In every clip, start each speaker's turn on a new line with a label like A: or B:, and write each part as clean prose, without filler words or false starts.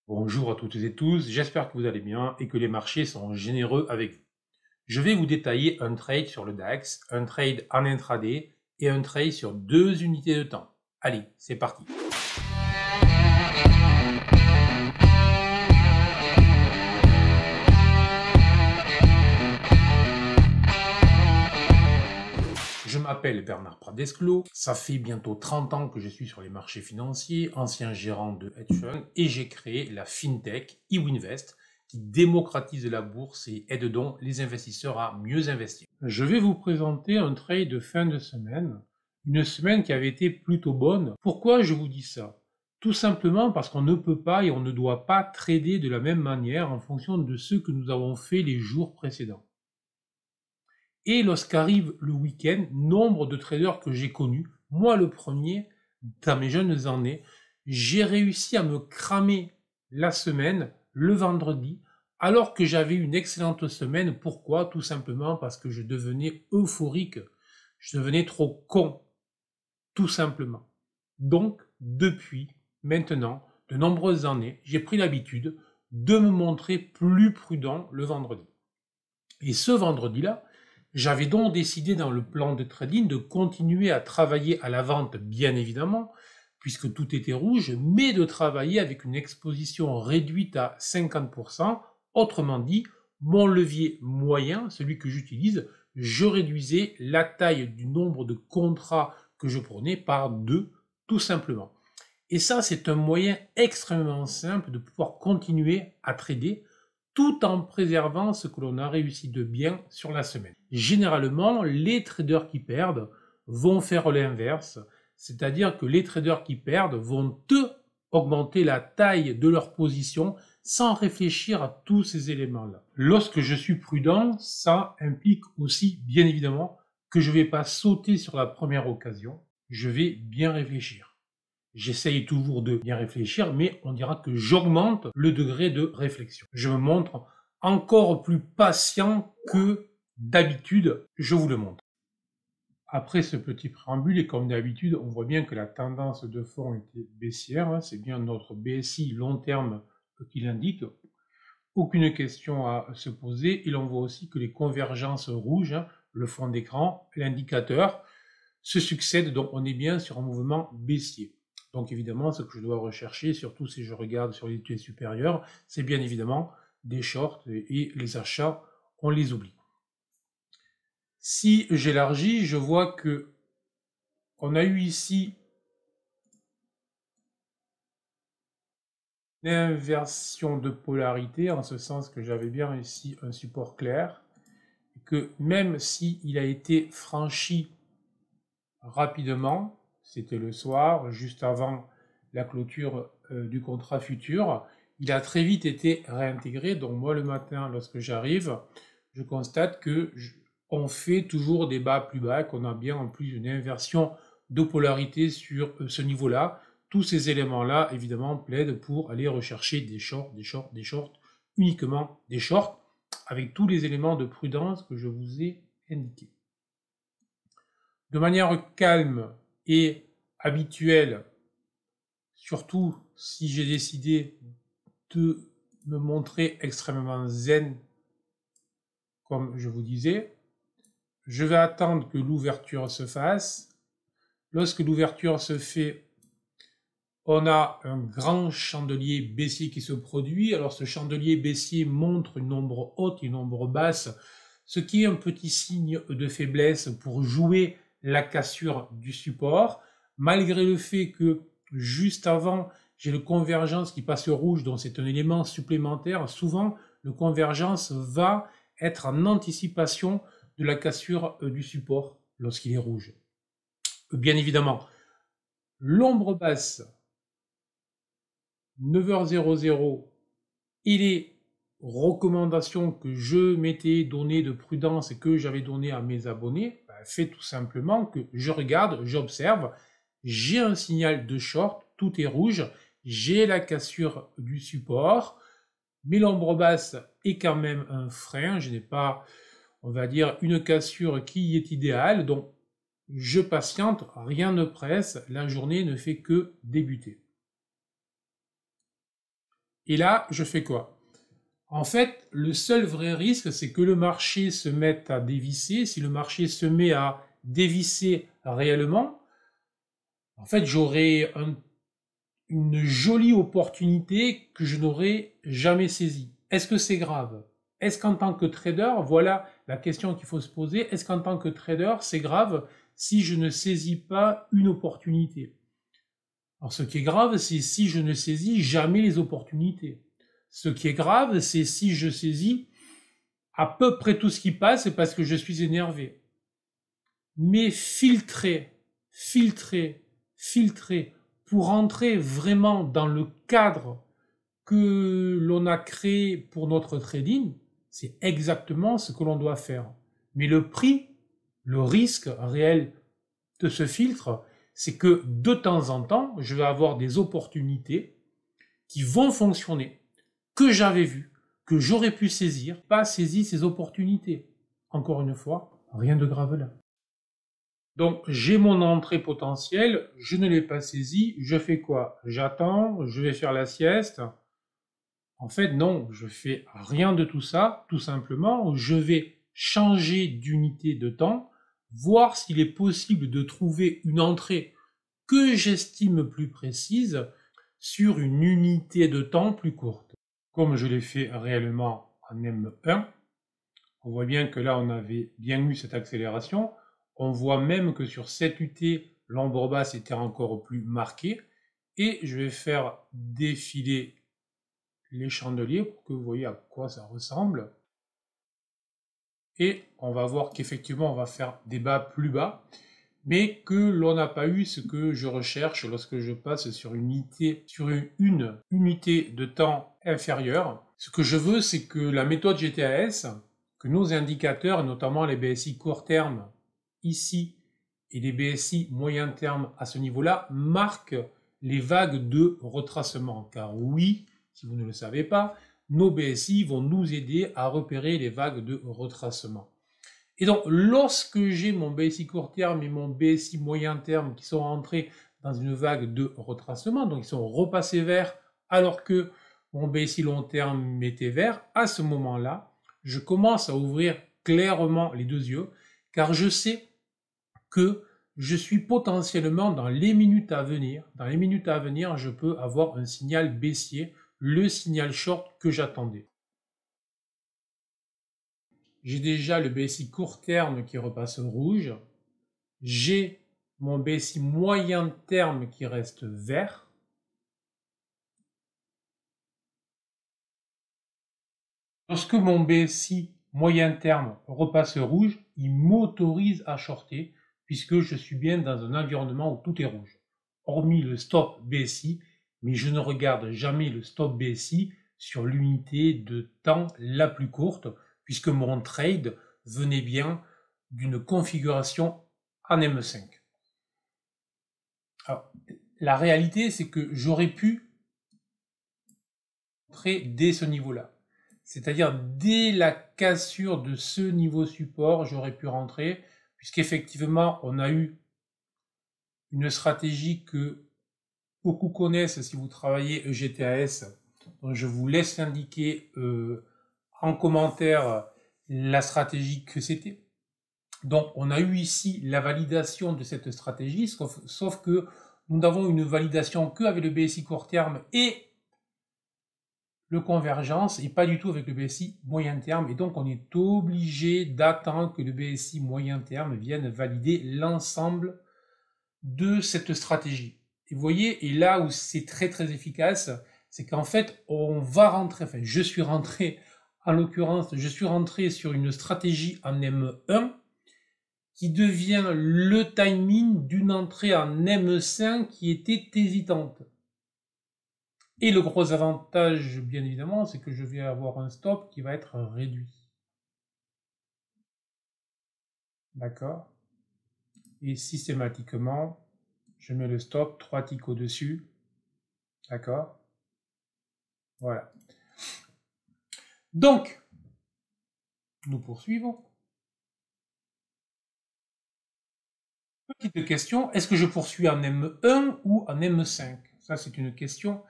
A: Bonjour à toutes et tous, j'espère que vous allez bien et que les marchés sont généreux avec vous. Je vais vous détailler un trade sur le DAX, un trade en intraday et un trade sur 2 unités de temps. Allez, c'est parti. Je m'appelle Bernard Pradesclos, ça fait bientôt 30 ans que je suis sur les marchés financiers, ancien gérant de hedge fund, et j'ai créé la FinTech eWinvest qui démocratise la bourse et aide donc les investisseurs à mieux investir. Je vais vous présenter un trade de fin de semaine, une semaine qui avait été plutôt bonne. Pourquoi je vous dis ça? Tout simplement parce qu'on ne peut pas et on ne doit pas trader de la même manière en fonction de ce que nous avons fait les jours précédents. Et lorsqu'arrive le week-end, nombre de traders que j'ai connus, moi le premier, dans mes jeunes années, j'ai réussi à me cramer la semaine, le vendredi, alors que j'avais une excellente semaine. Pourquoi? Tout simplement parce que je devenais euphorique, je devenais trop con, tout simplement. Donc, depuis maintenant de nombreuses années, j'ai pris l'habitude de me montrer plus prudent le vendredi. Et ce vendredi-là, j'avais donc décidé dans le plan de trading de continuer à travailler à la vente, bien évidemment, puisque tout était rouge, mais de travailler avec une exposition réduite à 50%. Autrement dit, mon levier moyen, celui que j'utilise, je réduisais la taille du nombre de contrats que je prenais par 2, tout simplement. Et ça, c'est un moyen extrêmement simple de pouvoir continuer à trader tout en préservant ce que l'on a réussi de bien sur la semaine. Généralement, les traders qui perdent vont faire l'inverse, c'est-à-dire que les traders qui perdent vont augmenter la taille de leur position sans réfléchir à tous ces éléments-là. Lorsque je suis prudent, ça implique aussi, bien évidemment, que je ne vais pas sauter sur la première occasion, je vais bien réfléchir. J'essaye toujours de bien réfléchir, mais on dira que j'augmente le degré de réflexion. Je me montre encore plus patient que d'habitude, je vous le montre. Après ce petit préambule, et comme d'habitude, on voit bien que la tendance de fond était baissière, c'est bien notre BSI long terme qui l'indique. Aucune question à se poser, et l'on voit aussi que les convergences rouges, le fond d'écran, l'indicateur, se succèdent, donc on est bien sur un mouvement baissier. Donc évidemment, ce que je dois rechercher, surtout si je regarde sur les tuiles supérieures, c'est bien évidemment des shorts et les achats, on les oublie. Si j'élargis, je vois que on a eu ici une inversion de polarité, en ce sens que j'avais bien ici un support clair, et que même s'il a été franchi rapidement, c'était le soir, juste avant la clôture du contrat futur, il a très vite été réintégré. Donc moi le matin, lorsque j'arrive, je constate que on fait toujours des bas plus bas, qu'on a bien en plus une inversion de polarité sur ce niveau-là. Tous ces éléments-là, évidemment, plaident pour aller rechercher des shorts, des shorts, des shorts, uniquement des shorts, avec tous les éléments de prudence que je vous ai indiqués. De manière calme et habituelle, surtout si j'ai décidé de me montrer extrêmement zen, comme je vous disais, je vais attendre que l'ouverture se fasse. Lorsque l'ouverture se fait, on a un grand chandelier baissier qui se produit. Alors ce chandelier baissier montre une ombre haute et une ombre basse, ce qui est un petit signe de faiblesse pour jouer la cassure du support, malgré le fait que juste avant, j'ai le convergence qui passe rouge, donc c'est un élément supplémentaire. Souvent, le convergence va être en anticipation de la cassure du support lorsqu'il est rouge. Bien évidemment, l'ombre basse, 9h00, et les recommandations que je m'étais donné de prudence et que j'avais donné à mes abonnés, fait tout simplement que je regarde, j'observe, j'ai un signal de short, tout est rouge, j'ai la cassure du support, mais l'ombre basse est quand même un frein, je n'ai pas, on va dire, une cassure qui est idéale, donc je patiente, rien ne presse, la journée ne fait que débuter. Et là, je fais quoi? En fait, le seul vrai risque, c'est que le marché se mette à dévisser. Si le marché se met à dévisser réellement, en fait, j'aurai une jolie opportunité que je n'aurais jamais saisie. Est-ce que c'est grave? Est-ce qu'en tant que trader, voilà la question qu'il faut se poser, est-ce qu'en tant que trader, c'est grave si je ne saisis pas une opportunité? Alors ce qui est grave, c'est si je ne saisis jamais les opportunités. Ce qui est grave, c'est si je saisis à peu près tout ce qui passe parce que je suis énervé. Mais filtrer, pour entrer vraiment dans le cadre que l'on a créé pour notre trading, c'est exactement ce que l'on doit faire. Mais le prix, le risque réel de ce filtre, c'est que de temps en temps, je vais avoir des opportunités qui vont fonctionner, que j'avais vues, que j'aurais pu saisir, pas saisi ces opportunités. Encore une fois, rien de grave là. Donc j'ai mon entrée potentielle, je ne l'ai pas saisie, je fais quoi? J'attends, je vais faire la sieste. En fait, non, je fais rien de tout ça, tout simplement, je vais changer d'unité de temps, voir s'il est possible de trouver une entrée que j'estime plus précise sur une unité de temps plus courte. Comme je l'ai fait réellement en M1, on voit bien que là on avait bien eu cette accélération, on voit même que sur cette UT, l'ombre basse était encore plus marquée, et je vais faire défiler les chandeliers pour que vous voyez à quoi ça ressemble. Et on va voir qu'effectivement on va faire des bas plus bas, mais que l'on n'a pas eu ce que je recherche lorsque je passe sur une unité de temps inférieure. Ce que je veux, c'est que la méthode GTAS, que nos indicateurs, notamment les BSI court terme ici et les BSI moyen terme à ce niveau-là, marquent les vagues de retracement. Car oui, si vous ne le savez pas, nos BSI vont nous aider à repérer les vagues de retracement. Et donc, lorsque j'ai mon BSI court terme et mon BSI moyen terme qui sont rentrés dans une vague de retracement, donc ils sont repassés vert alors que mon BSI long terme était vert, à ce moment-là, je commence à ouvrir clairement les deux yeux, car je sais que je suis potentiellement dans les minutes à venir. Dans les minutes à venir, je peux avoir un signal baissier, le signal short que j'attendais. J'ai déjà le BSI court terme qui repasse rouge. J'ai mon BSI moyen terme qui reste vert. Lorsque mon BSI moyen terme repasse rouge, il m'autorise à shorter puisque je suis bien dans un environnement où tout est rouge. Hormis le stop BSI, mais je ne regarde jamais le stop BSI sur l'unité de temps la plus courte puisque mon trade venait bien d'une configuration en M5. Alors, la réalité, c'est que j'aurais pu entrer dès ce niveau-là. C'est-à-dire, dès la cassure de ce niveau support, j'aurais pu rentrer, puisqu'effectivement, on a eu une stratégie que beaucoup connaissent si vous travaillez EGTAS. Donc, je vous laisse indiquer en commentaire la stratégie que c'était. Donc, on a eu ici la validation de cette stratégie, sauf que nous n'avons une validation qu'avec le BSI court terme et le convergence et pas du tout avec le BSI moyen terme. Et donc, on est obligé d'attendre que le BSI moyen terme vienne valider l'ensemble de cette stratégie. Et vous voyez, et là où c'est très très efficace, c'est qu'en fait, on va rentrer, enfin, je suis rentré, en l'occurrence, je suis rentré sur une stratégie en M1 qui devient le timing d'une entrée en M5 qui était hésitante. Et le gros avantage, bien évidemment, c'est que je vais avoir un stop qui va être réduit. D'accord? Et systématiquement, je mets le stop 3 ticks au-dessus. D'accord? Voilà. Donc, nous poursuivons. Petite question, est-ce que je poursuis en M1 ou en M5? Ça, c'est une question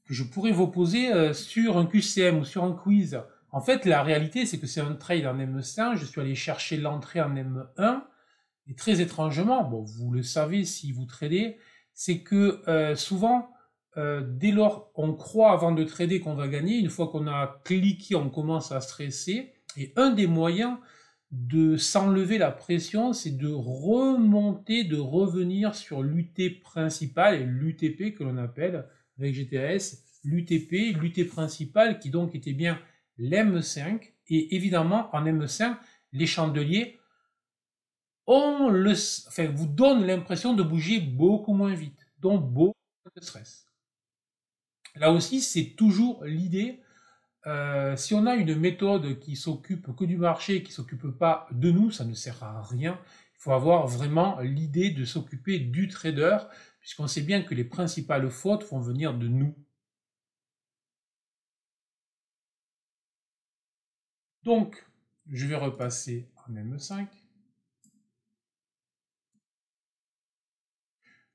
A: que je pourrais vous poser sur un QCM ou sur un quiz. En fait, la réalité, c'est que c'est un trade en M5, je suis allé chercher l'entrée en M1, et très étrangement, bon, vous le savez si vous tradez, c'est que souvent, dès lors on croit avant de trader qu'on va gagner, une fois qu'on a cliqué, on commence à stresser, et un des moyens de s'enlever la pression, c'est de remonter, de revenir sur l'UT principal et l'UTP que l'on appelle avec GTS, l'UT principal qui donc était bien l'M5, et évidemment en M5, les chandeliers vous donnent l'impression de bouger beaucoup moins vite, donc beaucoup moins de stress. Là aussi, c'est toujours l'idée. Si on a une méthode qui s'occupe que du marché, qui s'occupe pas de nous, ça ne sert à rien. Il faut avoir vraiment l'idée de s'occuper du trader, puisqu'on sait bien que les principales fautes vont venir de nous. Donc, je vais repasser en M5.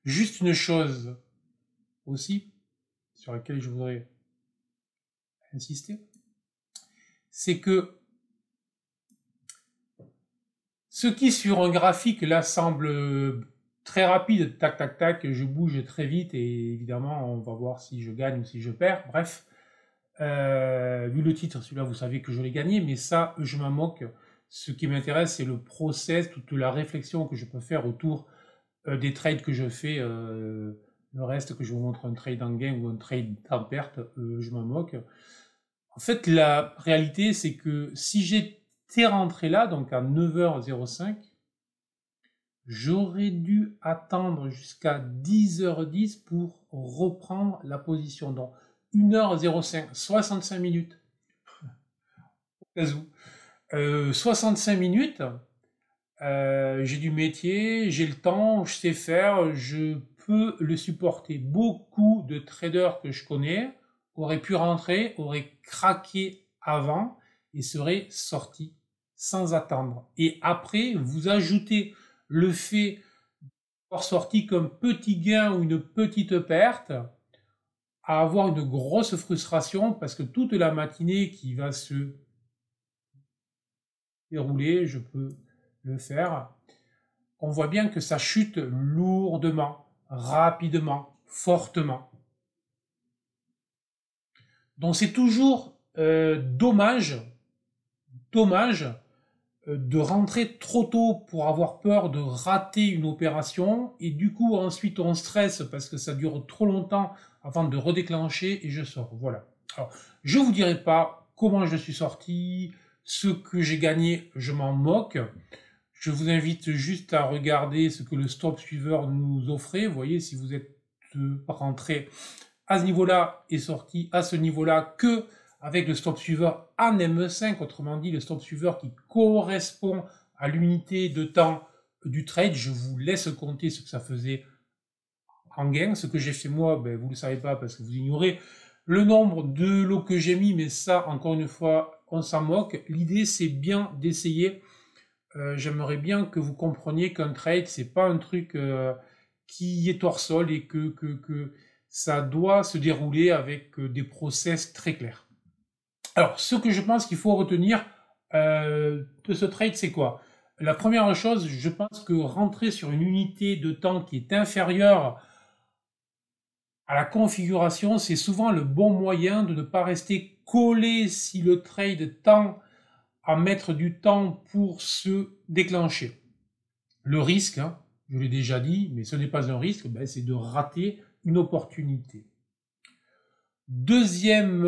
A: Juste une chose aussi, sur laquelle je voudrais insister, c'est que ce qui sur un graphique là semble très rapide, tac tac tac, je bouge très vite et évidemment on va voir si je gagne ou si je perds, bref, vu le titre, celui-là vous savez que je l'ai gagné, mais ça je m'en moque. Ce qui m'intéresse c'est le process, toute la réflexion que je peux faire autour des trades que je fais, le reste que je vous montre un trade en gain ou un trade en perte, je m'en moque. En fait, la réalité, c'est que si j'étais rentré là, donc à 9h05, j'aurais dû attendre jusqu'à 10h10 pour reprendre la position. Donc 1h05, 65 minutes. Au cas où. 65 minutes, j'ai du métier, j'ai le temps, je sais faire, je peux le supporter. Beaucoup de traders que je connais auraient pu rentrer, auraient craqué avant et seraient sortis sans attendre. Et après, vous ajoutez le fait d'avoir sorti comme petit gain ou une petite perte, à avoir une grosse frustration parce que toute la matinée qui va se dérouler, je peux le faire, on voit bien que ça chute lourdement, rapidement, fortement. Donc c'est toujours dommage de rentrer trop tôt pour avoir peur de rater une opération et du coup ensuite on stresse parce que ça dure trop longtemps avant de redéclencher et je sors. Voilà. Alors je vous dirai pas comment je suis sorti, ce que j'ai gagné, je m'en moque. Je vous invite juste à regarder ce que le stop suiveur nous offrait. Vous voyez, si vous êtes rentré à ce niveau-là et sorti à ce niveau-là que avec le stop suiveur en M5, autrement dit le stop suiveur qui correspond à l'unité de temps du trade, je vous laisse compter ce que ça faisait en gain. Ce que j'ai fait moi, ben, vous ne le savez pas parce que vous ignorez le nombre de lots que j'ai mis, mais ça, encore une fois, on s'en moque. L'idée, c'est bien d'essayer. J'aimerais bien que vous compreniez qu'un trade, c'est pas un truc qui est hors sol et que ça doit se dérouler avec des process très clairs. Alors, ce que je pense qu'il faut retenir de ce trade, c'est quoi? La première chose, je pense que rentrer sur une unité de temps qui est inférieure à la configuration, c'est souvent le bon moyen de ne pas rester collé si le trade tend à mettre du temps pour se déclencher. Le risque, hein, je l'ai déjà dit, mais ce n'est pas un risque, ben, c'est de rater une opportunité. Deuxième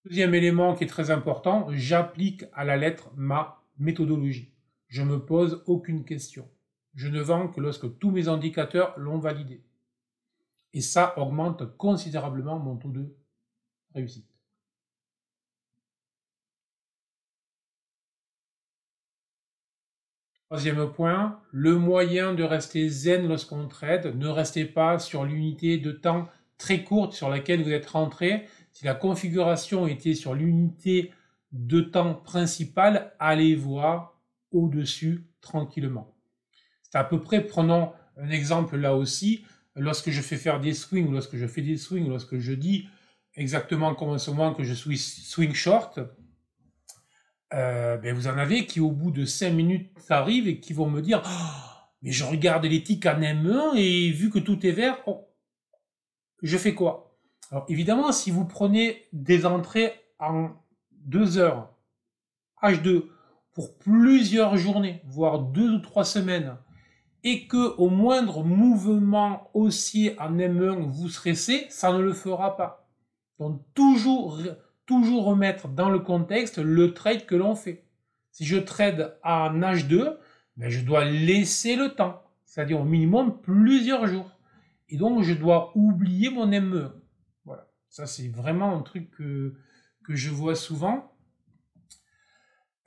A: élément qui est très important, j'applique à la lettre ma méthodologie. Je ne me pose aucune question. Je ne vends que lorsque tous mes indicateurs l'ont validé. Et ça augmente considérablement mon taux de réussite. Troisième point, le moyen de rester zen lorsqu'on trade, ne restez pas sur l'unité de temps très courte sur laquelle vous êtes rentré. Si la configuration était sur l'unité de temps principale, allez voir au-dessus tranquillement. C'est à peu près, prenons un exemple là aussi, lorsque je fais faire des swings, ou lorsque je fais des swings, lorsque je dis exactement comme en ce moment que je suis swing short, ben vous en avez qui au bout de 5 minutes arrivent et qui vont me dire oh, mais je regarde les ticks en M1 et vu que tout est vert, oh, je fais quoi? Alors évidemment, si vous prenez des entrées en 2 heures, H2, pour plusieurs journées, voire 2 ou 3 semaines, et que au moindre mouvement haussier en M1 vous stressez, ça ne le fera pas. Donc toujours remettre dans le contexte le trade que l'on fait. Si je trade en H2, ben je dois laisser le temps, c'est-à-dire au minimum plusieurs jours. Et donc je dois oublier mon M1. Voilà, ça c'est vraiment un truc que je vois souvent.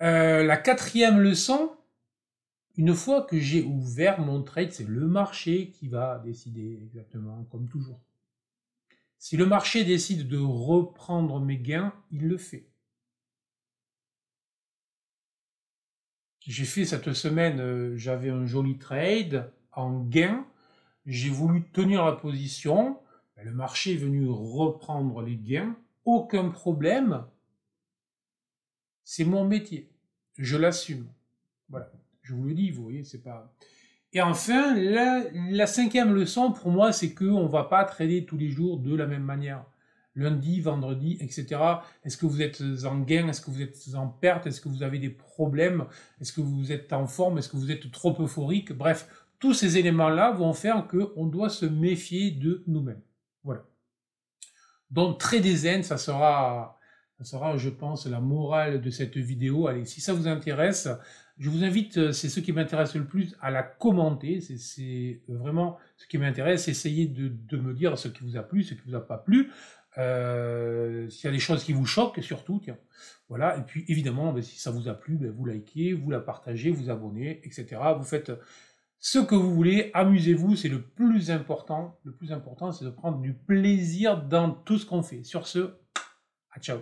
A: La quatrième leçon, une fois que j'ai ouvert mon trade, c'est le marché qui va décider exactement, comme toujours. Si le marché décide de reprendre mes gains, il le fait. J'ai fait cette semaine, j'avais un joli trade en gain. J'ai voulu tenir la position. Le marché est venu reprendre les gains. Aucun problème. C'est mon métier. Je l'assume. Voilà. Je vous le dis, vous voyez, c'est pas... Et enfin, la cinquième leçon pour moi, c'est qu'on ne va pas trader tous les jours de la même manière. Lundi, vendredi, etc. Est-ce que vous êtes en gain? Est-ce que vous êtes en perte? Est-ce que vous avez des problèmes? Est-ce que vous êtes en forme? Est-ce que vous êtes trop euphorique? Bref, tous ces éléments-là vont faire qu'on doit se méfier de nous-mêmes. Voilà. Donc, trader zen, ça sera, je pense, la morale de cette vidéo. Allez, si ça vous intéresse, je vous invite, c'est ce qui m'intéresse le plus, à la commenter. C'est vraiment ce qui m'intéresse. Essayez de me dire ce qui vous a plu, ce qui vous a pas plu. S'il y a des choses qui vous choquent, surtout, tiens. Voilà. Et puis, évidemment, ben, si ça vous a plu, ben, vous likez, vous la partagez, vous abonnez, etc. Vous faites ce que vous voulez, amusez-vous, c'est le plus important. Le plus important, c'est de prendre du plaisir dans tout ce qu'on fait. Sur ce, ciao.